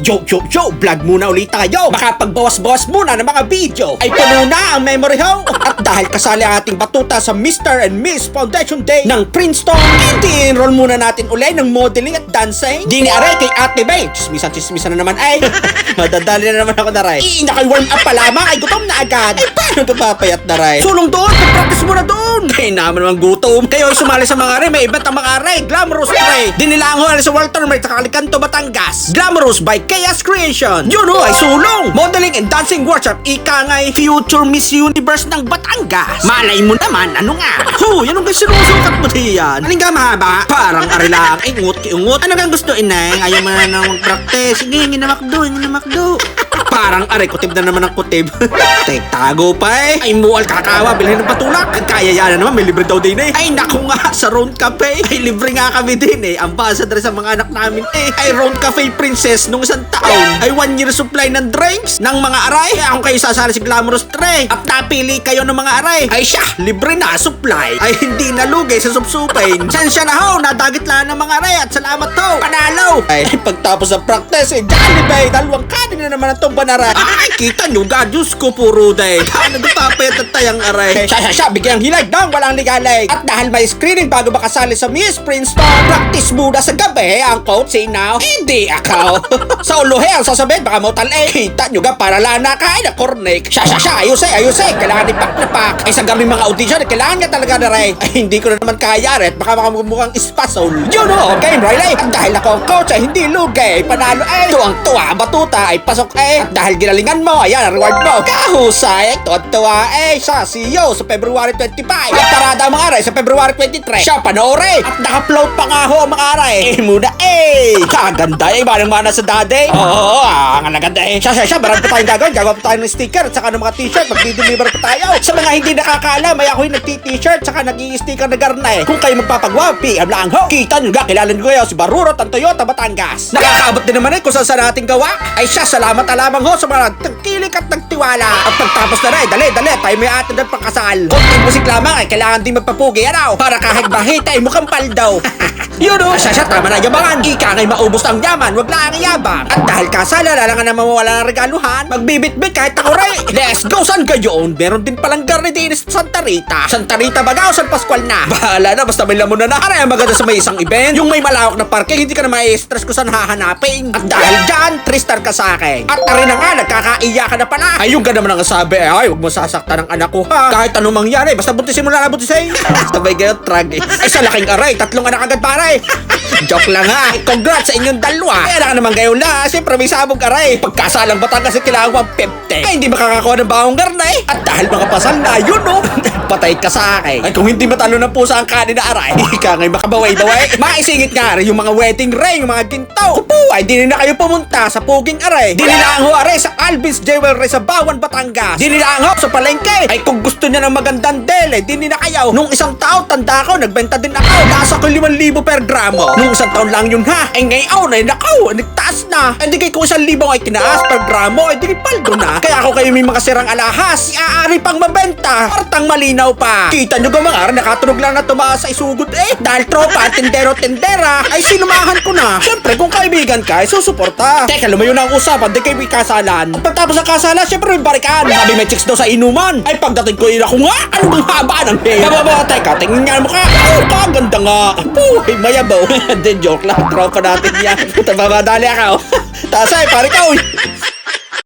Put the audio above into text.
Yo, vlog muna ulit tayo. Makapagbawas-bawas muna ng mga video. Ay puno na ang memory ho. At dahil kasali ang ating batuta sa Mr. and Miss Foundation Day ng Princeton, hindi enroll muna natin ulit ng modeling at dancing. Di ni Aray kay Ate Bay. Chismisan na naman ay. Madadali na naman ako na Ray. Naka-warm up pa lamang ay gutom na agad. Ay paano ito papayat na Ray? Sulong doon, pag-practice muna doon. Kaya naman naman gutom. Kayo ay sumali sa mga Ray, may iba't ang mga Ray. Glamorous Ray. Dinilang ho sa Walter May Takalikanto, Batangas. Glamorous by Chaos Creation. Yun ho ay sulong. Modeling and dancing workshop. Ika nga'y future Miss Universe ng Batangas. Malay mo naman, ano nga? Yan ang sinusukat mo diyan. Aling ka mahaba? Parang arilang, ingot. Ano kang gusto, inay? Ayaw mo na nang mag-practice. Sige, hindi na makdo. Parang aray, kutib na naman ang kutib. Tago pa eh. Ay mual kakawa, bilhin ng patulak. Kaya yan naman, may libre daw din eh. Ay naku nga, sa Round Cafe. Ay libre nga kami din eh. Ambassador sa mga anak namin eh. Ay Round Cafe Princess nung isang taon. Ay 1 year supply ng drinks ng mga aray. Kaya kung kayo sasali si Glamorous Tray at napili kayo ng mga aray, ay siya, libre na supply. Ay hindi nalugay sa supsupain. Sensya na ho, nadagit lang ng mga aray at salamat ho, panalo. Ay pagtapos ng practice eh, Jollibee, dalawang kanin na naman itong banaray. Ay kita nyo, Diyos ko puro day. Ano papayat at tayang aray. Siya, bigyang hilag nang walang ligalig. At dahil may screening bago makasali sa Miss Princeton, practice muna sa gabi ang coach say now, hindi ako. Sa uluhe ang sasabihin, baka mo tal-eh. Kita nyo ga, para lana ka, ay na cornic. Siya, ayusay, kailangan ipak. Ay sa gabi mga audition, kailangan niya talaga na rin. Ay hindi ko na naman kaya rin, baka makamumukhang ispasol. Yun o, game Riley. At dahil ako ang coach ay hindi lugay, panalo ay tuwang-tuwa, batuta ay pasok ay. At dahil ginalingan mo, ayan ang reward mo. Kahusay, tuwa ay sa CEO sa February 25. At parada mga aray sa February 23. Siya panoorin. At naka-float pa nga ho mga aray. Muna kaganda eh, manang-mana sa daddy. Oo, ang naganda eh. Siya, marami pa tayong gagawin. Gagawa pa tayo ng sticker at saka ng mga t-shirt. Magdi-deliver pa tayo. Sa mga hindi nakakaalam, ay ako'y nagti-t-shirt saka nag-i-sticker na garna eh. Kung kayo magpapagawa, PM lang ho. Kita nyo ga, kilala nyo kayo si Barurot ang Toyota Batangas. Nakakaabot din naman eh kung saan natin gawa. Ay siya, salamat alamang ho sa mga nagkilik at nagtiwala. At pagtapos na rin, dali, tayo may atin ng pangkasal. Konting musik lamang ay kailangan din magpapugi ano. Para kahit bahita ay mukhang paldaw. Yun o, siya, tama na yabangan. Ika nga'y maubos ang yaman, wag lang ang yabang. At dahil kasala, lalangan na mawawala ng regaluhan, magbibit-bit kahit ako rin. Let's go, saan kayo? Meron din palang garni din sa Santa Rita. Santa Rita baga o San Pascual na? Bahala na, basta may lamon na. Aray, ang maganda sa may isang event. Yung may malawak na parking, hindi ka na mai-stress kung saan hahanapin. At dahil dyan, 3-star ka sa akin. At arin na nga, nagkakaiyakan na pala. Ay, yung ka naman ang sabi, ay, huwag mo sasaktan ng anak ko ha. Kahit anong mangyari, basta buntisin mo lang na buntisin. Sabay gayon, tragis. Ay, sa laking aray, 3 anak agad pare. Joke lang ha. Congrats sa inyong dalawa. Kaya na naman kayo na. Siyempre may sabog aray. Pagkasalang Batangas ay kailangan 150. Ay hindi makakakuha ng bawang garnay. At dahil makapasal na yun no. Patay ka sa akin. Ay kung hindi matalo ng pusa ang kanin na aray. Ika ngay makabaway-baway. Maisingit nga rin yung mga wedding ring, yung mga gintaw. Upo ay di na kayo pumunta sa puging aray. Di nila ang ho aray sa Alvin's Jewelry sa Bawan, Batangas. Di nila ang ho sa palengke. Ay kung gusto niya ng magandang dele, di nila kayo. Nung isang taon, tanda ko, nagbenta din ako. Nasa ko 5,000 per gramo. Nung isang taon lang yun ha. Eh ngayon ay nakaw, nagtaas na. Hindi kay kung 1,000 ay tinaas per gramo, ay di paldo na. Kaya ako kayo may mga sirang alahas, iaari pang mabenta. Partang malinaw pa. Kita nyo mga nakatunog lang na tumaas sa isugod eh. Dahil tropa, tendero-tendera, ay sinumahan ko na. Siyempre kung kaibigan ka, ay susuporta. Teka, lumayo na ang usapan, di kayo may kasalan. Pagtapos ng kasalan, siyempre may barikan. Sabi may chicks daw sa inuman. Ay pagdating ko yun ako nga, ano bang haba ng hair? Teka, tingnan nga mo ka. Oh, kaganda nga. Puhay, mayabaw. Hindi, joke lang. Tropa natin yan. Puta, babadali ako. Tasay, pare ka, uy.